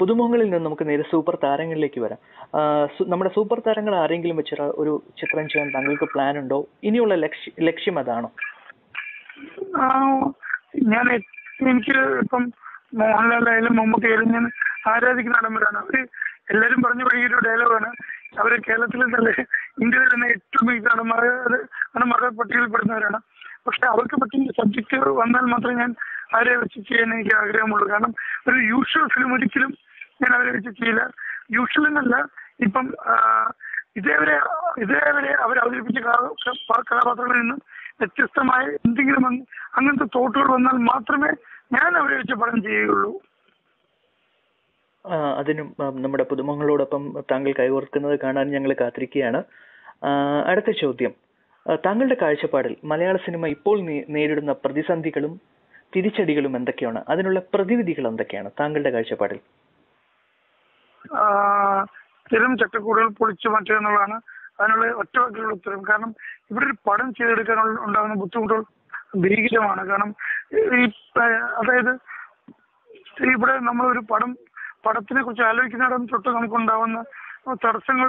പുതുമുഖങ്ങളിൽ നിന്ന് നമുക്ക് നേരെ സൂപ്പർ താരങ്ങളിലേക്ക് വരാം. നമ്മുടെ സൂപ്പർ താരങ്ങൾ ആരെങ്കിലും വെച്ച് ഒരു ചിത്രം ചെയ്യാൻ താങ്കൾക്ക് പ്ലാൻ ഉണ്ടോ? ഇനിയുള്ള ലക്ഷ്യം അതാണോ? എനിക്ക് ഇപ്പം മോഹൻലാലായാലും മമ്മൂട്ടിയായാലും ഞാൻ ആരാധിക്കുന്ന നടന്മാരാണ്. അവര് എല്ലാരും പറഞ്ഞു വഴിയൊരു ഡയലോഗാണ്, അവര് കേരളത്തിലെ തന്നെ ഇന്ത്യയിൽ തന്നെ ഏറ്റവും മികച്ച നടന്മാരുടെ പട്ടികയിൽപ്പെടുന്നവരാണ്. പക്ഷെ അവർക്ക് പറ്റുന്ന സബ്ജക്റ്റ് വന്നാൽ മാത്രമേ ഞാൻ അവരെ വെച്ച് ചെയ്യാൻ എനിക്ക് ആഗ്രഹമുള്ളൂ. കാരണം ഒരു യൂഷ്വൽ ഫിലിം ഒരിക്കലും ഞാൻ അവരെ വെച്ച് ചെയ്യില്ല. യൂഷ്വൽ എന്നല്ല, ഇപ്പം ഇതേവരെ അവർ അവതരിപ്പിച്ച കഥാപാത്രങ്ങളിൽ നിന്ന് വ്യത്യസ്തമായ എന്തെങ്കിലും അങ്ങനത്തെ തോട്ടുകൾ വന്നാൽ മാത്രമേ ഞാൻ അവരെ വെച്ച് പടം ചെയ്യുകയുള്ളൂ. അതിനും നമ്മുടെ പുതുമുഖങ്ങളോടൊപ്പം താങ്കൾ കൈകോർക്കുന്നത് കാണാൻ ഞങ്ങൾ കാത്തിരിക്കുകയാണ്. അടുത്ത ചോദ്യം, താങ്കളുടെ കാഴ്ചപ്പാടിൽ മലയാള സിനിമ ഇപ്പോൾ നേരിടുന്ന പ്രതിസന്ധികളും തിരിച്ചടികളും എന്തൊക്കെയാണ്? അതിനുള്ള പ്രതിവിധികൾ എന്തൊക്കെയാണ് താങ്കളുടെ കാഴ്ചപ്പാടിൽ? സ്ഥിരം ചട്ടക്കൂടുകൾ പൊളിച്ചു മാറ്റുക എന്നുള്ളതാണ് അതിനുള്ള ഒറ്റവാക്കിലുള്ള ഉത്തരം. കാരണം ഇവിടെ ഒരു പടം ചെയ്തെടുക്കാൻ ഉണ്ടാകുന്ന ബുദ്ധിമുട്ടുകൾ ഭീകരമാണ്. കാരണം അതായത് ഇവിടെ നമ്മളൊരു പടത്തിനെ കുറിച്ച് ആലോചിക്കുന്നിടം തൊട്ട് നമുക്കുണ്ടാവുന്ന തടസ്സങ്ങൾ,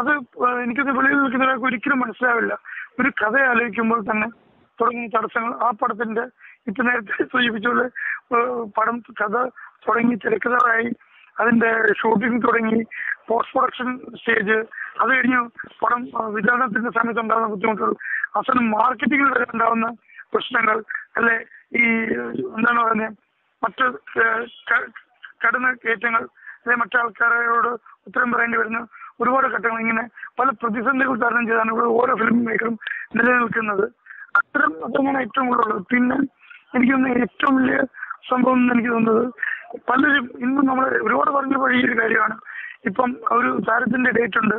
അത് എനിക്കത് വെളിയിൽ നിൽക്കുന്നവർക്ക് ഒരിക്കലും മനസ്സിലാവില്ല. ഒരു കഥ ആലോചിക്കുമ്പോൾ തന്നെ തുടങ്ങിയ തടസ്സങ്ങൾ, ആ പടത്തിന്റെ ഇപ്പൊ നേരത്തെ സൂചിപ്പിച്ചുള്ള കഥ തുടങ്ങി, തിരക്കഥയായി, അതിന്റെ ഷൂട്ടിംഗ് തുടങ്ങി, പോസ്റ്റ് പ്രൊഡക്ഷൻ സ്റ്റേജ്, അത് കഴിഞ്ഞ് പടം വിതരണത്തിന്റെ സമയത്ത് ഉണ്ടാകുന്ന ബുദ്ധിമുട്ടുകൾ, അവസാനം മാർക്കറ്റിംഗിൽ വരെ ഉണ്ടാകുന്ന പ്രശ്നങ്ങൾ, അല്ലെ ഈ എന്താണ് പറയുന്നത്, മറ്റ് കടന്ന കയറ്റങ്ങൾ, അല്ലെ മറ്റാൾക്കാരോട് ഉത്തരം പറയേണ്ടി വരുന്ന ഒരുപാട് ഘട്ടങ്ങൾ, ഇങ്ങനെ പല പ്രതിസന്ധികൾ തരണം ചെയ്താണ് ഇവിടെ ഓരോ ഫിലിം മേക്കറും നിലനിൽക്കുന്നത്. അത്രയാണ് ഏറ്റവും കൂടുതലുള്ളത്. പിന്നെ എനിക്ക് തോന്നുന്നത് ഏറ്റവും വലിയ സംഭവം എന്ന് എനിക്ക് തോന്നുന്നത്, പലരും ഇന്നും നമ്മൾ ഒരുപാട് പറഞ്ഞു വഴിയൊരു കാര്യമാണ്. ഇപ്പം ഒരു താരത്തിന്റെ ഡേറ്റ് ഉണ്ട്,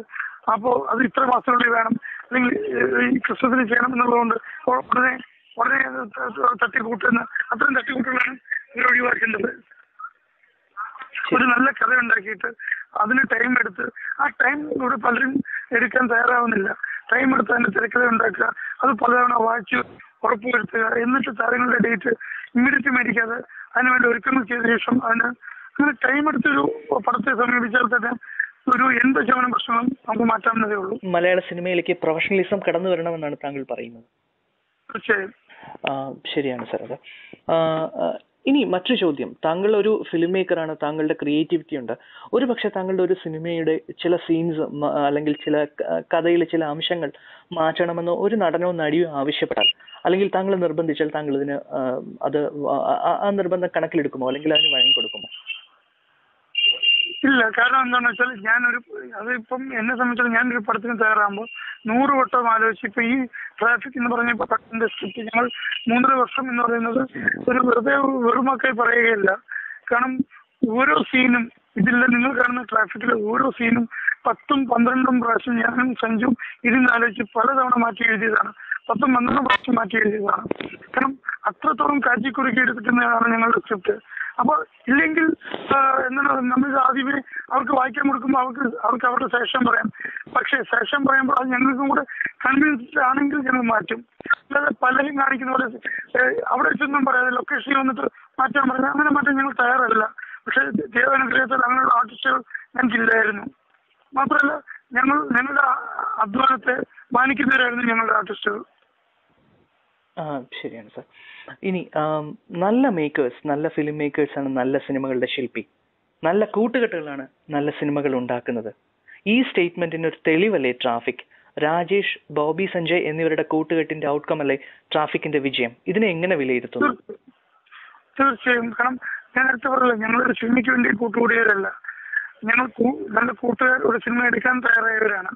അപ്പോൾ അത് ഇത്ര മാസത്തിനുള്ളിൽ വേണം, അല്ലെങ്കിൽ ഈ ക്രിസ്മസിന് ചെയ്യണം എന്നുള്ളതുകൊണ്ട് ഉടനെ തട്ടിക്കൂട്ടുന്ന അത്രയും തട്ടിക്കൂട്ടുകളാണ് ഇവർ ഒഴിവാക്കേണ്ടത്. ഒരു നല്ല കഥ ഉണ്ടാക്കിയിട്ട് അതിന് ടൈം എടുത്ത്, ആ ടൈം ഇവിടെ പലരും എടുക്കാൻ തയ്യാറാവുന്നില്ല. ടൈം എടുത്ത് അതിന്റെ തിരക്കഥ ഉണ്ടാക്കുക, അത് പലതവണ വായിച്ച് ഉറപ്പുവരുത്തുക, എന്നിട്ട് താരങ്ങളുടെ ഡേറ്റ് ഇമ്മീഡിയറ്റ് മേടിക്കാതെ അതിനുവേണ്ടി ഒരുക്കങ്ങൾ ചെയ്ത ശേഷം അങ്ങനെ ടൈം എടുത്തൊരു പടത്തെ സമീപിച്ചാൽ തന്നെ ഒരു 80% പ്രശ്നങ്ങളും നമുക്ക് മാറ്റാവുന്നതേ ഉള്ളൂ. മലയാള സിനിമയിലേക്ക് പ്രൊഫഷണലിസം കടന്നു വരണമെന്നാണ് താങ്കൾ പറയുന്നത്. തീർച്ചയായും ശരിയാണ് സാർ. അത് ഇനി മറ്റൊരു ചോദ്യം, താങ്കൾ ഒരു ഫിലിം മേക്കറാണ്, താങ്കളുടെ ക്രിയേറ്റിവിറ്റി ഉണ്ട്. ഒരു പക്ഷെ താങ്കളുടെ ഒരു സിനിമയുടെ ചില സീൻസ് അല്ലെങ്കിൽ ചില കഥയിലെ ചില അംശങ്ങൾ മാറ്റണമെന്നോ ഒരു നടനോ നടിയോ ആവശ്യപ്പെട്ടാൽ, അല്ലെങ്കിൽ താങ്കൾ നിർബന്ധിച്ചാൽ, താങ്കൾ ഇതിന് ആ നിർബന്ധം കണക്കിലെടുക്കുമോ, അല്ലെങ്കിൽ അതിന് വഴങ്ങിക്കൊടുക്കുമോ? ഇല്ല. കാരണം എന്താണെന്ന് വെച്ചാൽ അതിപ്പം എന്നെ സംബന്ധിച്ചിടത്തോളം ഞാനൊരു പടത്തിന് തയ്യാറാകുമ്പോൾ 100 വട്ടം ആലോചിച്ച്, ഇപ്പൊ ഈ ട്രാഫിക് എന്ന് പറഞ്ഞ പടത്തിന്റെ സ്ക്രിപ്റ്റ് ഞങ്ങൾ 3.5 വർഷം എന്ന് പറയുന്നത് ഒരു വെറുമൊക്കെ പറയുകയില്ല. കാരണം ഓരോ സീനും, ഇതില്ല നിങ്ങൾ കാണുന്ന ട്രാഫിക്കിലെ ഓരോ സീനും 10-12 പ്രാവശ്യം ഞാനും സഞ്ജും ഇതിന്ന് ആലോചിച്ച് പലതവണ മാറ്റി എഴുതിയതാണ്. 10-12 പ്രാവശ്യം മാറ്റി എഴുതിയതാണ്. കാരണം അത്രത്തോളം കാറ്റിക്കുറുക്കി എടുക്കുന്നതാണ് ഞങ്ങളുടെ സ്ക്രിപ്റ്റ്. അപ്പൊ ഇല്ലെങ്കിൽ എന്താണ്, നമ്മൾ ആദ്യമേ അവർക്ക് വായിക്കാൻ കൊടുക്കുമ്പോൾ അവർക്ക് അവരുടെ സെഷൻ പറയാം. പക്ഷെ സെഷൻ പറയുമ്പോൾ അത് ഞങ്ങൾക്കും കൂടെ കൺവിൻസ്ഡ് ആണെങ്കിൽ ഞങ്ങൾ മാറ്റും. അല്ലാതെ പലരും കാണിക്കുന്ന പോലെ അവിടെ വെച്ചൊന്നും പറയാതെ ലൊക്കേഷനിൽ വന്നിട്ട് മാറ്റാൻ പറയാം, അങ്ങനെ മാറ്റാൻ ഞങ്ങൾ തയ്യാറല്ല. പക്ഷെ ദൈവാനുഗ്രഹത്തിൽ അങ്ങനെയുള്ള ആർട്ടിസ്റ്റുകൾ ഞങ്ങൾക്കില്ലായിരുന്നു. മാത്രമല്ല ഞങ്ങളുടെ അധ്വാനത്തെ മാനിക്കുന്നവരായിരുന്നു ഞങ്ങളുടെ ആർട്ടിസ്റ്റുകൾ. ശരിയാണ് സാർ. ഇനി നല്ല മേക്കേഴ്സ്, നല്ല ഫിലിം മേക്കേഴ്സാണ് നല്ല സിനിമകളുടെ ശില്പി. നല്ല കൂട്ടുകെട്ടുകളാണ് നല്ല സിനിമകൾ ഉണ്ടാക്കുന്നത്. ഈ സ്റ്റേറ്റ്മെന്റിന് ഒരു തെളിവല്ലേ ട്രാഫിക്? രാജേഷ്, ബോബി സഞ്ജയ് എന്നിവരുടെ കൂട്ടുകെട്ടിന്റെ ഔട്ട്കം അല്ലേ ട്രാഫിക്കിന്റെ വിജയം? ഇതിനെ എങ്ങനെ വിലയിരുത്തുന്നു? തീർച്ചയായും. കാരണം ഞാൻ നേരത്തെ പറഞ്ഞില്ല, ഞങ്ങളൊരു സിനിമയ്ക്ക് വേണ്ടി കൂട്ടുകൂടിയവരല്ല. ഞങ്ങൾ നല്ല കൂട്ടുകാർ ഒരു സിനിമ എടുക്കാൻ തയ്യാറായവരാണ്.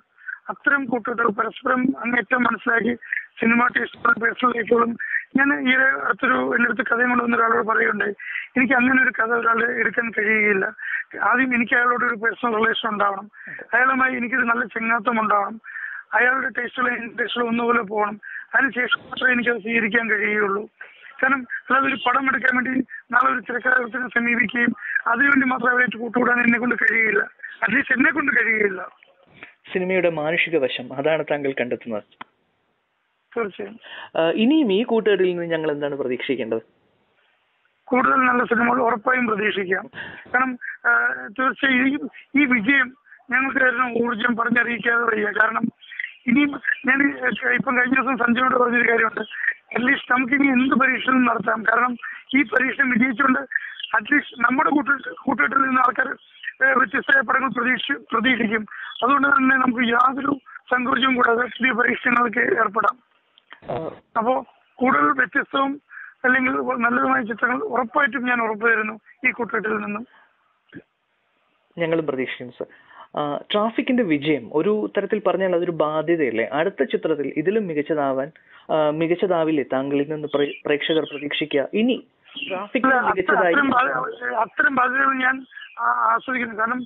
അത്തരം കൂട്ടുകെട്ടുകൾ പരസ്പരം അങ്ങേറ്റം മനസ്സിലാക്കി സിനിമ ടേസ്റ്റുകളും പേഴ്സണൽ ലൈഫുകളും. ഞാൻ ഈ അടുത്തൊരു എൻ്റെ അടുത്ത് കഥയും കൊണ്ടുവന്ന ഒരാളോട് പറയുകയുണ്ടായി, എനിക്ക് അങ്ങനെ ഒരു കഥ ഒരാൾ എടുക്കാൻ കഴിയുകയില്ല. ആദ്യം എനിക്ക് അയാളോട് ഒരു പേഴ്സണൽ റിലേഷൻ ഉണ്ടാവണം, അയാളുമായി എനിക്കൊരു നല്ല ചെങ്ങാത്തം ഉണ്ടാവണം, അയാളുടെ ടേസ്റ്റുകളും ഒന്നുപോലെ പോകണം. അതിനുശേഷം മാത്രമേ എനിക്കത് സ്വീകരിക്കാൻ കഴിയുകയുള്ളൂ. കാരണം അല്ലാതെ ഒരു പടം എടുക്കാൻ വേണ്ടി നാളെ ഒരു തിരക്കഥാകൃത്തിനെ സമീപിക്കുകയും അതിനുവേണ്ടി മാത്രം അവരായിട്ട് കൂട്ടുകൂടാൻ എന്നെ കൊണ്ട് കഴിയുകയില്ല. അറ്റ്ലീസ്റ്റ് എന്നെ കൊണ്ട് കഴിയുകയില്ല. സിനിമയുടെ മാനുഷിക വശം അതാണ് താങ്കൾ കണ്ടെത്തുന്നത്. തീർച്ചയായും. ഇനിയും ഈ കൂട്ടുകെട്ടിൽ നിന്ന് ഞങ്ങൾ എന്താണ് പ്രതീക്ഷിക്കേണ്ടത്? കൂടുതൽ നല്ല സിനിമകൾ ഉറപ്പായും പ്രതീക്ഷിക്കാം. കാരണം തീർച്ചയായും ഈ വിജയം ഞങ്ങൾക്ക് തരുന്ന ഊർജം പറഞ്ഞറിയിക്കാതെ വയ്യ. കാരണം ഇനിയും ഞാൻ ഇപ്പം കഴിഞ്ഞ ദിവസം സഞ്ജയോട് പറഞ്ഞൊരു കാര്യമുണ്ട്, അറ്റ്ലീസ്റ്റ് നമുക്കിനി എന്ത് പരീക്ഷണം നടത്താം. കാരണം ഈ പരീക്ഷ വിജയിച്ചുകൊണ്ട് അറ്റ്ലീസ്റ്റ് നമ്മുടെ കൂട്ടുകെട്ടിൽ നിന്ന് ആൾക്കാർ വ്യത്യസ്തമായ പടങ്ങൾ പ്രതീക്ഷിക്കും. അതുകൊണ്ട് തന്നെ നമുക്ക് യാതൊരു സങ്കോചവും കൂടാതെ പുതിയ പരീക്ഷണങ്ങൾക്ക് ഏർപ്പെടാം. അപ്പോ കൂടുതൽ വ്യത്യസ്തവും അല്ലെങ്കിൽ നല്ലതുമായ ചിത്രങ്ങൾ ഉറപ്പായിട്ടും ഞാൻ ഉറപ്പു തരുന്നു ഈ കൂട്ടുകെട്ടിൽ നിന്നും. ഞങ്ങളും പ്രതീക്ഷിക്കുന്നു സർ. ട്രാഫിക്കിന്റെ വിജയം ഒരു തരത്തിൽ പറഞ്ഞാൽ അതൊരു ബാധ്യതയല്ലേ? അടുത്ത ചിത്രത്തിൽ ഇതിലും മികച്ചതാവില്ലേ താങ്കളിൽ നിന്ന് പ്രേക്ഷകർ പ്രതീക്ഷിക്കുക? ഇനി ട്രാഫിക്കിൽ മികച്ചതായി അത്തരം ബാധ്യതകൾ ഞാൻ ആസ്വദിക്കുന്നു. കാരണം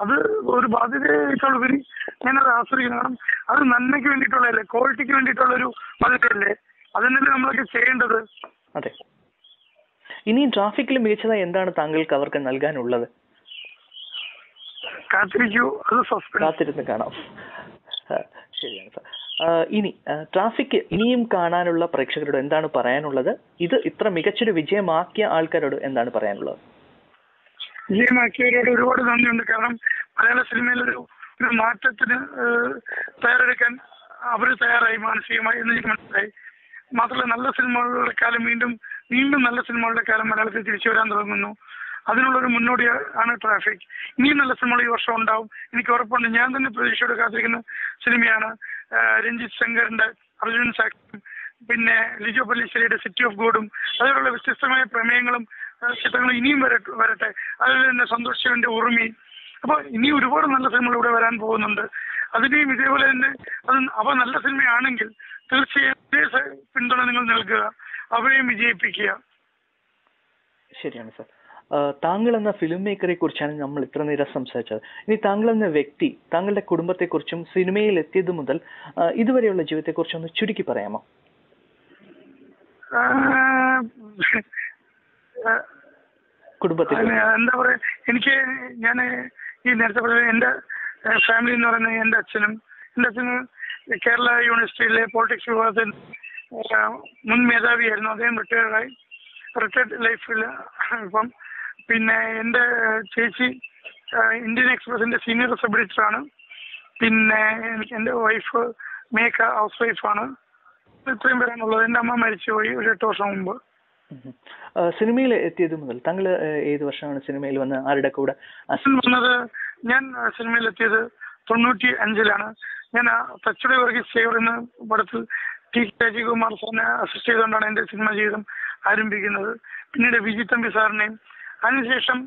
അത് ഒരു ബാധ്യതയേക്കാൾ ഉപരി ഞാനത് ആസ്വദിക്കുന്നു. കാരണം അത് നന്മയ്ക്ക് വേണ്ടിയിട്ടുള്ളതല്ലേ, ക്വാളിറ്റിക്ക് വേണ്ടിയിട്ടുള്ള ഒരു ബാധ്യതയല്ലേ, അതിനല്ലേ നമ്മളൊക്കെ ചെയ്യേണ്ടത്. അതെ. ഇനി ട്രാഫിക്കിൽ മികച്ചതായി എന്താണ് താങ്കൾക്ക് അവർക്ക് നൽകാനുള്ളത്? കാത്തിരിക്കൂ, അത് കാത്തിരുന്ന് കാണാം. ശരിയാണ് സാർ. ഇനി ട്രാഫിക് ഇനിയും കാണാനുള്ള പ്രേക്ഷകരോട് എന്താണ് പറയാനുള്ളത്? ഇത് ഇത്ര മികച്ചൊരു വിജയമാക്കിയ ആൾക്കാരോട് എന്താണ് പറയാനുള്ളത്? വിജയമാക്കിയവരോട് ഒരുപാട് നന്ദിയുണ്ട്. കാരണം മലയാള സിനിമയിലൊരു മാറ്റത്തിന് തയ്യാറെടുക്കാൻ അവർ തയ്യാറായി മാനസികമായി എന്ന് എനിക്ക് മനസ്സിലായി. മാത്രമല്ല നല്ല സിനിമകളുടെ കാലം വീണ്ടും നല്ല സിനിമകളുടെ കാലം മലയാളത്തിൽ തിരിച്ചു വരാൻ തുടങ്ങുന്നു. അതിനുള്ളൊരു മുന്നോടിയാണ് ട്രാഫിക്. ഇനിയും നല്ല സിനിമകൾ ഈ വർഷം ഉണ്ടാവും, എനിക്ക് ഉറപ്പുണ്ട്. ഞാൻ തന്നെ പ്രതീക്ഷയോടെ കാത്തിരിക്കുന്ന സിനിമയാണ് രഞ്ജിത്ത് ശങ്കറിന്റെ അർജുൻ സാക്ഷിയും പിന്നെ ലിജോ പല്ലിശ്ശേരിയുടെ സിറ്റി ഓഫ് ഗോഡും. അതിലുള്ള വ്യത്യസ്തമായ പ്രമേയങ്ങളും ചിത്രങ്ങളും ഇനിയും വരട്ടെ. അതുപോലെ തന്നെ സന്തോഷ് ശിവന്റെ ഉറുമി. അപ്പൊ ഇനി ഒരുപാട് നല്ല സിനിമകൾ ഇവിടെ വരാൻ പോകുന്നുണ്ട്. അതിനെയും ഇതേപോലെ തന്നെ അവ നല്ല സിനിമയാണെങ്കിൽ തീർച്ചയായും പിന്തുണ നിങ്ങൾ നൽകുക, അവരെയും വിജയിപ്പിക്കുക. ശരിയാണ് സാർ. താങ്കൾ എന്ന ഫിലിം മേക്കറെ കുറിച്ചാണ് നമ്മൾ ഇത്ര നേരം സംസാരിച്ചത്. ഇനി താങ്കൾ എന്ന വ്യക്തി, താങ്കളുടെ കുടുംബത്തെക്കുറിച്ചും സിനിമയിൽ എത്തിയത് മുതൽ ഇതുവരെയുള്ള ജീവിതത്തെക്കുറിച്ചും ഒന്ന് ചുരുക്കി പറയാമോ? കുടുംബത്തിൽ എന്താ പറയാ, ഞാൻ ഈ നേരത്തെ പറഞ്ഞ എന്റെ ഫാമിലി എന്ന് പറയുന്നത് എന്റെ അച്ഛന് കേരള യൂണിവേഴ്സിറ്റിയിലെ പോളിറ്റിക്സ് വിഭാഗത്തിൽ മുൻ മേധാവിയായിരുന്നു. അദ്ദേഹം റിട്ടയർഡ് ലൈഫിൽ ഇപ്പം. പിന്നെ എന്റെ ചേച്ചി ഇന്ത്യൻ എക്സ്പ്രസിന്റെ സീനിയർ സബ് എഡിറ്ററാണ്. പിന്നെ എന്റെ വൈഫ് മേക്ക ഹൗസ് വൈഫാണ്. ഇത്രയും പേരാണുള്ളത്. എന്റെ അമ്മ മരിച്ചുപോയി ഒരു 8 വർഷം മുമ്പ്. സിനിമയിൽ എത്തിയത് മുതൽ താങ്കൾ ഏത് വർഷമാണ് സിനിമയിൽ വന്ന് ആരുടെ കൂടെ വന്നത്? ഞാൻ സിനിമയിൽ എത്തിയത് 95-ലാണ്. ഞാൻ തച്ചുട വർഗീസ് സേവർ എന്ന പടത്തിൽ ടി രാജീവ്കുമാർ സാറിനെ അസിസ്റ്റ് ചെയ്തുകൊണ്ടാണ് എന്റെ സിനിമ ജീവിതം ആരംഭിക്കുന്നത്. പിന്നീട് വിജയ് തമ്പി സാറിനെയും, അതിനുശേഷം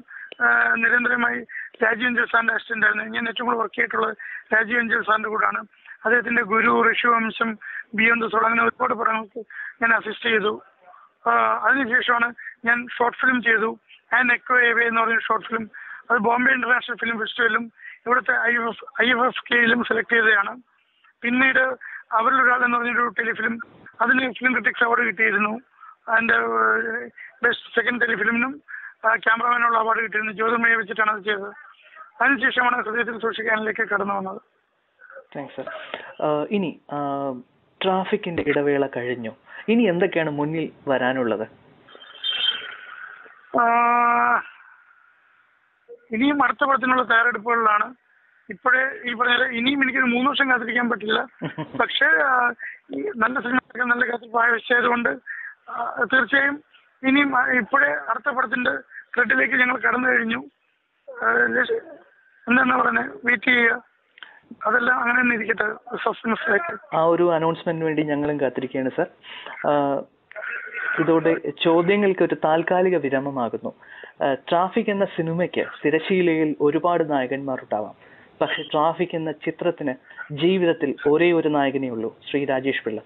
നിരന്തരമായി രാജീവ് അഞ്ചൽ സാറിന്റെ അസിസ്റ്റന്റ് ആയിരുന്നു. ഞാൻ ഏറ്റവും കൂടുതൽ വർക്ക് ചെയ്തിട്ടുള്ളത് രാജീവ് അഞ്ചൽ സാറിന്റെ കൂടാണ്. അദ്ദേഹത്തിന്റെ ഗുരു, ഋഷിവംശം, ബിയോണ്ട് സോൾ അങ്ങനെ ഒരുപാട് പടങ്ങൾക്ക് ഞാൻ അസിസ്റ്റ് ചെയ്തു. അതിനുശേഷമാണ് ഞാൻ ഷോർട്ട് ഫിലിം ചെയ്തു. ആൻഡ് എക്കോ എവേ എന്ന് പറഞ്ഞ ഷോർട്ട് ഫിലിം. അത് ബോംബെ ഇന്റർനാഷണൽ ഫിലിം ഫെസ്റ്റിവലിലും ഇവിടുത്തെ IFFK-യിലും സെലക്ട് ചെയ്തതാണ്. പിന്നീട് അവരിലൊരാൾ എന്ന് പറഞ്ഞൊരു ടെലിഫിലിം, അതിന് ഫിലിം ക്രിറ്റിക്സ് അവാർഡ് കിട്ടിയിരുന്നു. അതിന്റെ ബെസ്റ്റ് സെക്കൻഡ് ടെലിഫിലിമിനും ക്യാമറമാനുള്ള അവാർഡ് കിട്ടിയിരുന്നു. ജ്യോതിർമയെ വെച്ചിട്ടാണ് അത് ചെയ്തത്. അതിനുശേഷമാണ് ഹൃദയത്തിൽ സൂക്ഷിക്കാനിലേക്ക് കടന്നു വന്നത്. Thanks sir. ഇനി ട്രാഫിക്കിന്റെ ഇടവേള കഴിഞ്ഞു, ഇനി എന്തൊക്കെയാണ് മുന്നിൽ വരാനുള്ളത്? ഇനിയും അടുത്ത പടത്തിനുള്ള തയ്യാറെടുപ്പുകളിലാണ്. ഇപ്പോഴേ ഈ പറഞ്ഞ ഇനിയും എനിക്കൊരു 3 വർഷം കാത്തിരിക്കാൻ പറ്റില്ല. പക്ഷേ നല്ല സിനിമ നല്ല കാത്തിരിപ്പ് ആവശ്യമായതുകൊണ്ട് തീർച്ചയായും ഇനിയും ഇപ്പോഴേ അടുത്ത പടത്തിന്റെ ത്രെഡിലേക്ക് ഞങ്ങൾ കടന്നു കഴിഞ്ഞു. എന്താ പറയുന്നത്, വെയിറ്റ് ചെയ്യുക. അതെല്ലാം അങ്ങനെ തന്നെ ഇരിക്കട്ടെ, സസ്പെൻസ് ആയിട്ട്. ആ ഒരു അനൗൺസ്മെന്റിന് വേണ്ടി ഞങ്ങളും കാത്തിരിക്കുകയാണ് സർ. ഇതോടെ ചോദ്യങ്ങൾക്ക് ഒരു താൽക്കാലിക വിരാമമാകുന്നു. ട്രാഫിക് എന്ന സിനിമയ്ക്ക് തിരശീലയിൽ ഒരുപാട് നായകന്മാരുണ്ടാവാം. പക്ഷെ ട്രാഫിക് എന്ന ചിത്രത്തിന് ജീവിതത്തിൽ ഒരേ ഒരു നായകനേ ഉള്ളൂ, ശ്രീ രാജേഷ് പിള്ള.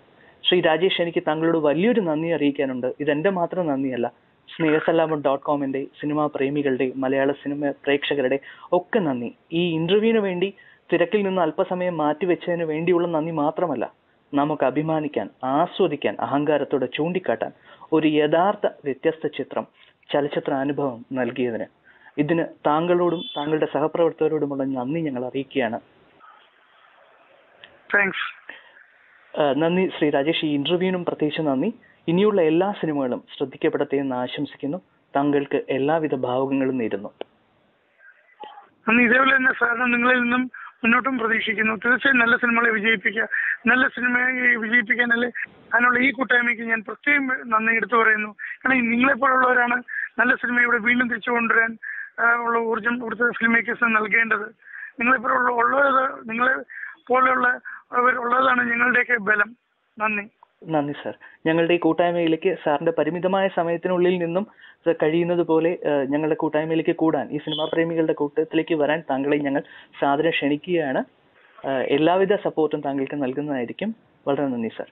ശ്രീ രാജേഷ്, എനിക്ക് താങ്കളോട് വലിയൊരു നന്ദി അറിയിക്കാനുണ്ട്. ഇതെന്റെ മാത്രം നന്ദിയല്ല, സ്നേഹസല്ലാപം.com-ന്റെ സിനിമാ പ്രേമികളുടെ, മലയാള സിനിമ പ്രേക്ഷകരുടെ ഒക്കെ നന്ദി. ഈ ഇന്റർവ്യൂവിന് വേണ്ടി തിരക്കിൽ നിന്ന് അല്പസമയം മാറ്റിവെച്ചതിന് വേണ്ടിയുള്ള നന്ദി മാത്രമല്ല, നമുക്ക് അഭിമാനിക്കാൻ, ആസ്വദിക്കാൻ, അഹങ്കാരത്തോടെ ചൂണ്ടിക്കാട്ടാൻ ഒരു യഥാർത്ഥ വ്യത്യസ്ത ചിത്രം, ചലച്ചിത്ര അനുഭവം നൽകിയതിന്, ഇതിന് താങ്കളോടും താങ്കളുടെ സഹപ്രവർത്തകരോടുമുള്ള നന്ദി ഞങ്ങൾ അറിയിക്കുകയാണ്. നന്ദി ശ്രീ രാജേഷ്. ഈ ഇന്റർവ്യൂവിനും പ്രത്യേകിച്ച് നന്ദി. ഇനിയുള്ള എല്ലാ സിനിമകളും ശ്രദ്ധിക്കപ്പെടട്ടെ എന്ന് ആശംസിക്കുന്നു. താങ്കൾക്ക് എല്ലാവിധ ഭാവുകങ്ങളും നേരുന്നു. അന്ന് ഇതേപോലെ തന്നെ സാറിന് നിങ്ങളിൽ നിന്നും മുന്നോട്ടും പ്രതീക്ഷിക്കുന്നു. തീർച്ചയായും നല്ല സിനിമകളെ വിജയിപ്പിക്കുക. നല്ല സിനിമയെ വിജയിപ്പിക്കാനല്ലേ അതിനുള്ള ഈ കൂട്ടായ്മയ്ക്ക് ഞാൻ പ്രത്യേകം നന്ദി എടുത്തു പറയുന്നു. കാരണം നിങ്ങളെപ്പോലുള്ളവരാണ് നല്ല സിനിമ ഇവിടെ വീണ്ടും തിരിച്ചു കൊണ്ടുവരാൻ ഉള്ള ഊർജം ഇവിടുത്തെ ഫിലിം മേക്കേഴ്സിന് നൽകേണ്ടത്. നിങ്ങളെ പോലെയുള്ള ഉള്ളതാണ് ഞങ്ങളുടെയൊക്കെ ബലം. നന്ദി സാർ. ഞങ്ങളുടെ ഈ കൂട്ടായ്മയിലേക്ക് സാറിന്റെ പരിമിതമായ സമയത്തിനുള്ളിൽ നിന്നും കഴിയുന്നത് പോലെ ഞങ്ങളുടെ കൂട്ടായ്മയിലേക്ക് കൂടാൻ, ഈ സിനിമാ പ്രേമികളുടെ കൂട്ടത്തിലേക്ക് വരാൻ താങ്കളെ ഞങ്ങൾ സാദരം ക്ഷണിക്കുകയാണ്. എല്ലാവിധ സപ്പോർട്ടും താങ്കൾക്ക് നൽകുന്നതായിരിക്കും. വളരെ നന്ദി സാർ.